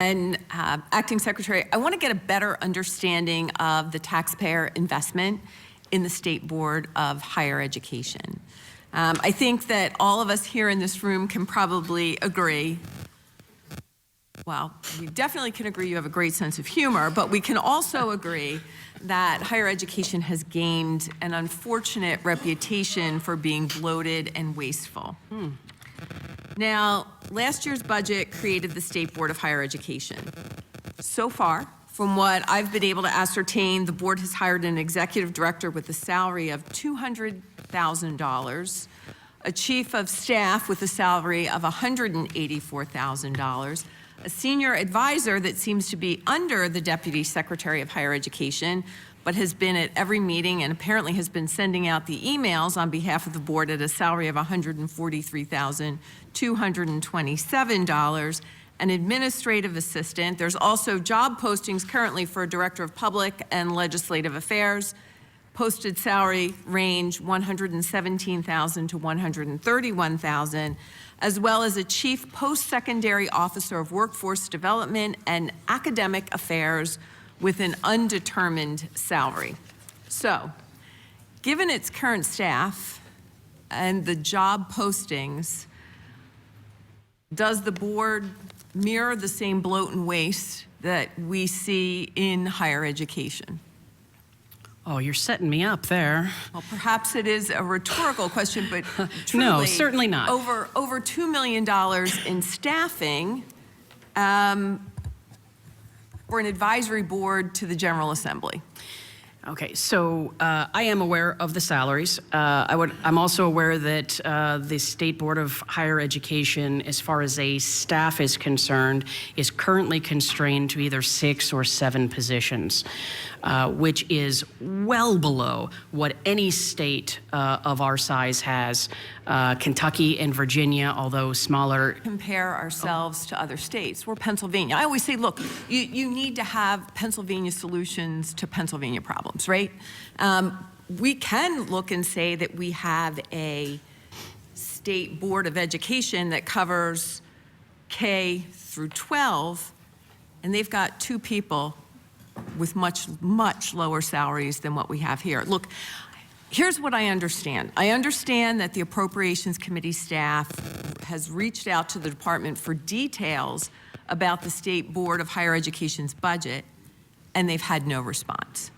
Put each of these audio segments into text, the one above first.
And Acting Secretary, I want to get a better understanding of the taxpayer investment in the State Board of Higher Education. I think that all of us here in this room can probably agree, well, we definitely can agree you have a great sense of humor, but we can also agree that higher education has gained an unfortunate reputation for being bloated and wasteful. Now, last year's budget created the State Board of Higher Education. So far, from what I've been able to ascertain, the board has hired an executive director with a salary of $200,000, a chief of staff with a salary of $184,000, a senior advisor that seems to be under the Deputy Secretary of Higher Education, but has been at every meeting and apparently has been sending out the emails on behalf of the board at a salary of $143,227, an administrative assistant. There's also job postings currently for a Director of Public and Legislative Affairs, posted salary range $117,000 to $131,000, as well as a Chief Post-Secondary Officer of Workforce Development and Academic Affairs with an undetermined salary. So, given its current staff and the job postings, does the board mirror the same bloat and waste that we see in higher education? Oh, you're setting me up there. Well, perhaps it is a rhetorical question, but truly, no, certainly not. Over $2 million in staffing for an advisory board to the General Assembly. Okay, so I am aware of the salaries. I'm also aware that the State Board of Higher Education, as far as a staff is concerned, is currently constrained to either 6 or 7 positions, which is well below what any state of our size has. Kentucky and Virginia, although smaller. Compare ourselves to other states. We're Pennsylvania. I always say, look, you need to have Pennsylvania solutions to Pennsylvania problems, right? We can look and say that we have a state board of education that covers K through 12, and they've got 2 people with much, much lower salaries than what we have here. Look, here's what I understand. I understand that the Appropriations Committee staff has reached out to the department for details about the State Board of Higher Education's budget, and they've had no response.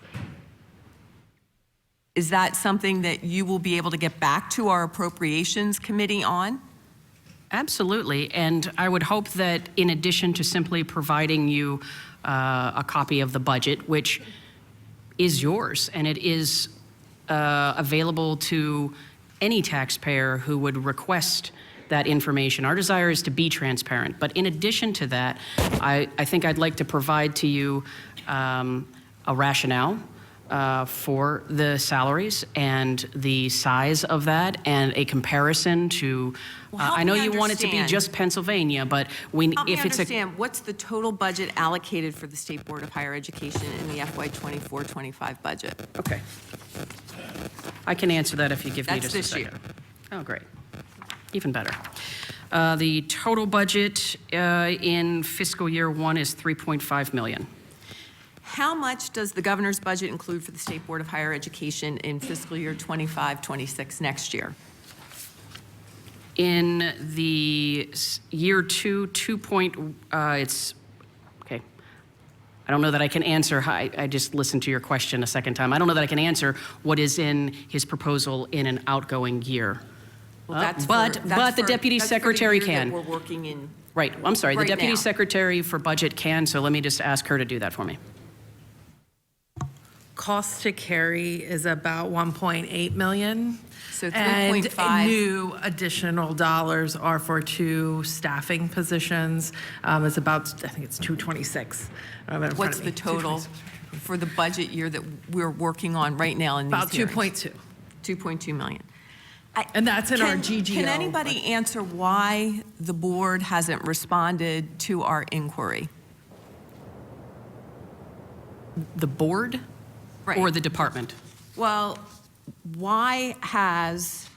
Is that something that you will be able to get back to our Appropriations Committee on? Absolutely, and I would hope that in addition to simply providing you a copy of the budget, which is yours, and it is available to any taxpayer who would request that information. Our desire is to be transparent, but in addition to that, I think I'd like to provide to you a rationale for the salaries and the size of that, and a comparison to, I know you want it to be just Pennsylvania, but what's the total budget allocated for the State Board of Higher Education in the FY 24-25 budget? Okay. I can answer that if you give me just a second. That's this year. Oh, great. Even better. The total budget in fiscal year 1 is $3.5 million. How much does the governor's budget include for the State Board of Higher Education in fiscal year 25-26 next year? In the year 2, it's, okay. I don't know that I can answer, I just listened to your question a second time. I don't know that I can answer what is in his proposal in an outgoing year. Well, but the Deputy Secretary can. We're working in. Right, I'm sorry, the Deputy now. Secretary for Budget can, so let me just ask her to do that for me. Cost to carry is about 1.8 million. So 3.5. And new additional dollars are for 2 staffing positions. It's about, I think it's 226. What's the total for the budget year that we're working on right now in these About 2.2. 2.2 million. And that's in our GGO. Can anybody answer why the board hasn't responded to our inquiry? The board? Right. Or the department? Well, why has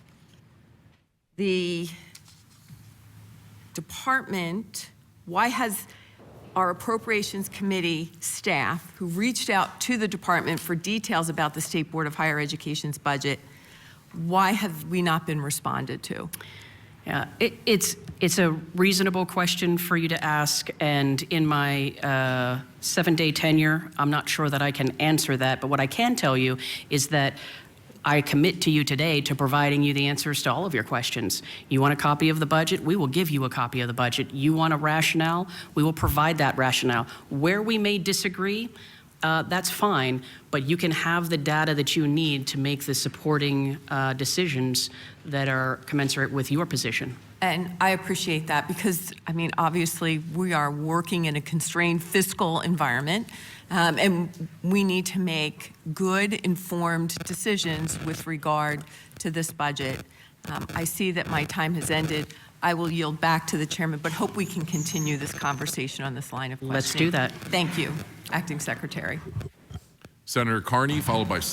the department, why has our Appropriations Committee staff who reached out to the department for details about the State Board of Higher Education's budget, why have we not been responded to? Yeah, it's a reasonable question for you to ask, and in my 7-day tenure, I'm not sure that I can answer that, but what I can tell you is that I commit to you today to providing you the answers to all of your questions. You want a copy of the budget? We will give you a copy of the budget. You want a rationale? We will provide that rationale. Where we may disagree, that's fine, but you can have the data that you need to make the supporting decisions that are commensurate with your position. And I appreciate that because, I mean, obviously, we are working in a constrained fiscal environment, and we need to make good, informed decisions with regard to this budget. I see that my time has ended. I will yield back to the chairman, but hope we can continue this conversation on this line of questioning. Let's do that. Thank you, Acting Secretary. Senator Carney, followed by Senator